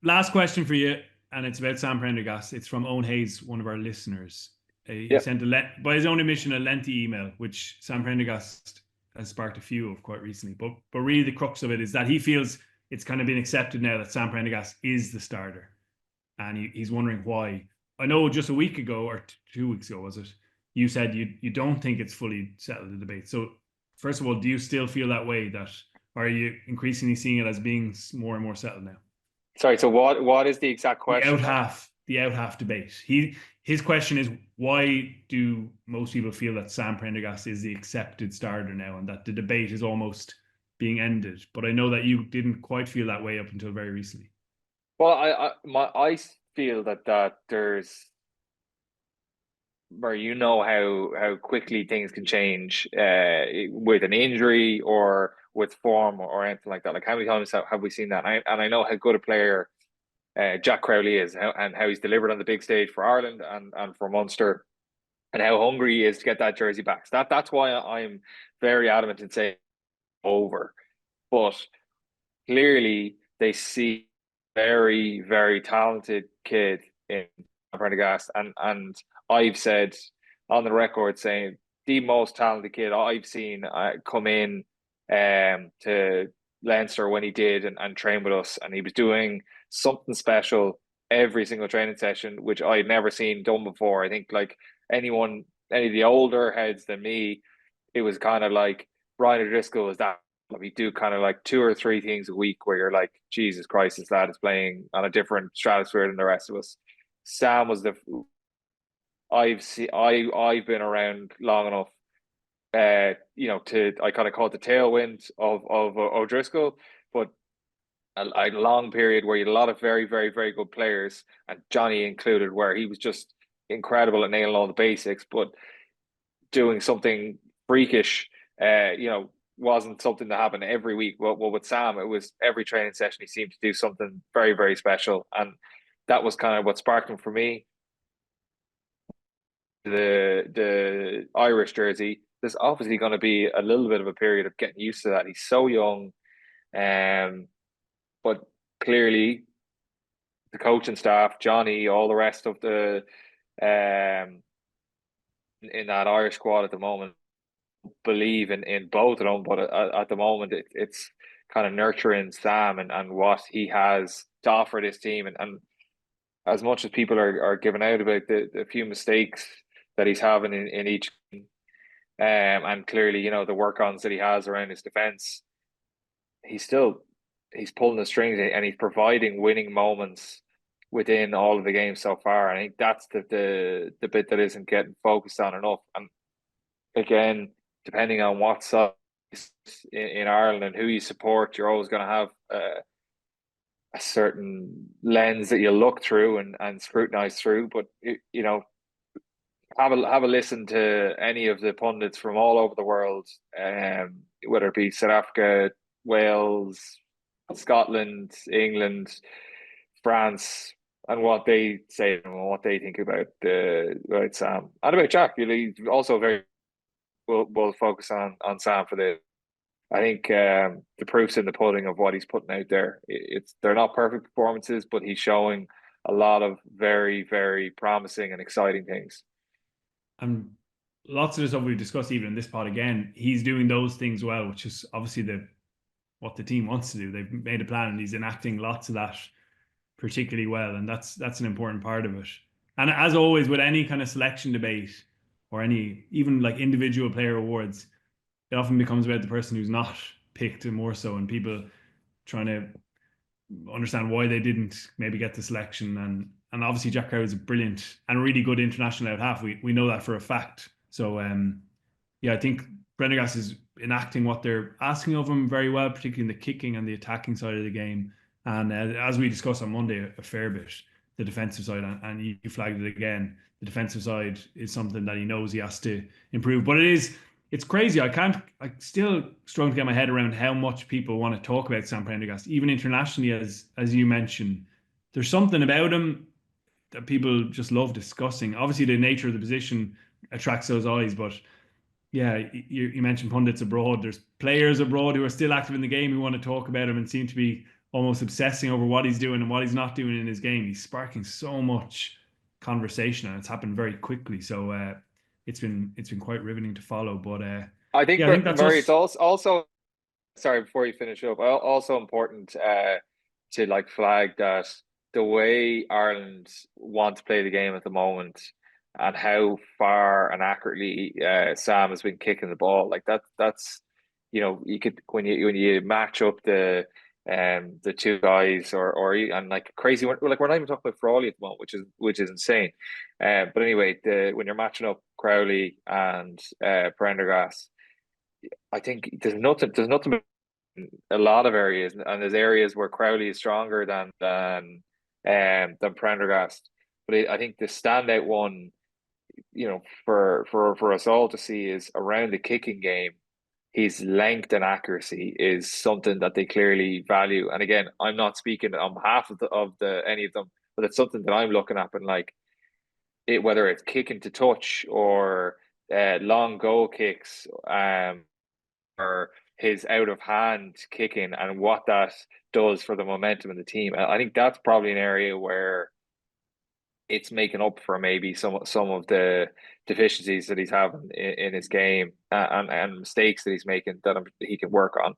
last question for you, and it's about Sam Prendergast. It's from Owen Hayes, one of our listeners. He Yep. sent by his own admission, a lengthy email, which Sam Prendergast has sparked a few of quite recently. But really, the crux of it is that he feels it's kind of been accepted now that Sam Prendergast is the starter, and he's wondering why. I know just a week ago or 2 weeks ago was it? You said you don't think it's fully settled the debate. So first of all, do you still feel that way? That or are you increasingly seeing it as being more and more settled now? Sorry. So what is the exact The out question then? half, the out half debate. His question is why do most people feel that Sam Prendergast is the accepted starter now, and that the debate is almost being ended? But I know that you didn't quite feel that way up until very recently. Well, I feel that there's where how quickly things can change with an injury or with form or anything like that. Like how many times have we seen that? And I know how good a player Jack Crowley is and how he's delivered on the big stage for Ireland and for Munster and how hungry he is to get that jersey back. So that's why I'm very adamant in saying over. But clearly they see very, very talented kid in Prendergast and I've said on the record saying the most talented kid I've seen come in to Leinster when he did and train with us and he was doing something special every single training session which I'd never seen done before. I think like any of the older heads than me, it was kind of like Brian O'Driscoll was that we do kind of like two or three things a week where you're like, Jesus Christ, this lad is playing on a different stratosphere than the rest of us. Sam was the I've been around long enough, to I kind of call it the tailwind of O'Driscoll, but a long period where you had a lot of very, very, very good players, and Johnny included, where he was just incredible at nailing all the basics, but doing something freakish, wasn't something that happened every week. Well, with Sam, it was every training session he seemed to do something very, very special, and that was kind of what sparked him for me. The Irish jersey, there's obviously going to be a little bit of a period of getting used to that. He's so young, um, but clearly the coaching staff, Johnny, all the rest of the um in that Irish squad at the moment believe in both of them, but at the moment it's kind of nurturing Sam and what he has to offer this team, and as much as people are giving out about the few mistakes that he's having in each, and clearly the work-ons that he has around his defense, he's still he's pulling the strings and he's providing winning moments within all of the games so far. I think that's the bit that isn't getting focused on enough. And again, depending on what side in Ireland and who you support, you're always going to have a certain lens that you look through and scrutinize through. But have a listen to any of the pundits from all over the world, whether it be South Africa, Wales, Scotland, England, France, and what they say and what they think about Sam and about Jack. He's also very will focus on Sam for this. I think the proof's in the pudding of what he's putting out there. They're not perfect performances, but he's showing a lot of very, very promising and exciting things. And lots of the stuff we've discussed, even in this pod again, he's doing those things well, which is obviously the what the team wants to do. They've made a plan, and he's enacting lots of that particularly well, and that's an important part of it. And as always, with any kind of selection debate or any even like individual player awards, it often becomes about the person who's not picked, and more so, and people trying to understand why they didn't maybe get the selection. And obviously Jack Crowley is a brilliant and really good international out half. We know that for a fact. So yeah, I think Prendergast is enacting what they're asking of him very well, particularly in the kicking and the attacking side of the game. And as we discussed on Monday, a fair bit, the defensive side, and you flagged it again. The defensive side is something that he knows he has to improve. But it's crazy. I still struggle to get my head around how much people want to talk about Sam Prendergast, even internationally, as you mentioned. There's something about him that people just love discussing. Obviously, the nature of the position attracts those eyes, but yeah, you mentioned pundits abroad. There's players abroad who are still active in the game who want to talk about him and seem to be almost obsessing over what he's doing and what he's not doing in his game. He's sparking so much conversation, and it's happened very quickly. So it's been quite riveting to follow. But I think yeah, I think that's Murray, it's us. also sorry, before you finish up, also important to like flag that the way Ireland want to play the game at the moment and how far and accurately Sam has been kicking the ball, like that's you could when you match up the two guys and like crazy one, like we're not even talking about Frawley at the moment, which is insane. But anyway, the when you're matching up Crowley and Prendergast, I think there's nothing a lot of areas, and there's areas where Crowley is stronger than Prendergast. But I think the standout one, for us all to see is around the kicking game. His length and accuracy is something that they clearly value. And again, I'm not speaking on behalf of the any of them, but it's something that I'm looking at and like it, whether it's kicking to touch or long goal kicks, or his out of hand kicking and what that does for the momentum of the team. I think that's probably an area where it's making up for maybe some of the deficiencies that he's having in his game, and mistakes that he's making that he can work on.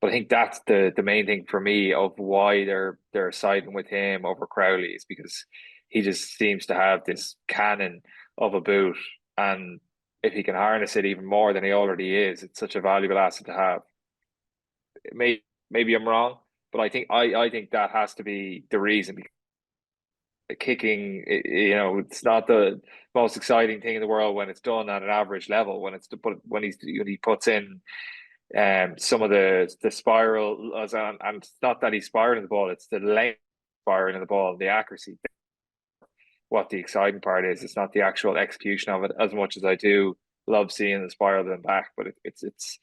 But I think that's the main thing for me of why they're siding with him over Crowley, is because he just seems to have this cannon of a boot, and if he can harness it even more than he already is, it's such a valuable asset to have. Maybe I'm wrong, but I think that has to be the reason. Because kicking, it's not the most exciting thing in the world when it's done at an average level. But when he puts in some of the spiral, and it's not that he's spiraling the ball, it's the length spiraling the ball, the accuracy. What the exciting part is, it's not the actual execution of it, as much as I do love seeing the spiral then back. But it's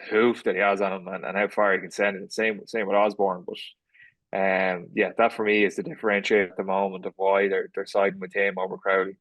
hoof that he has on him, and how far he can send it. Same with Osborne, but yeah, that for me is the differentiator at the moment of why they're siding with him over Crowley.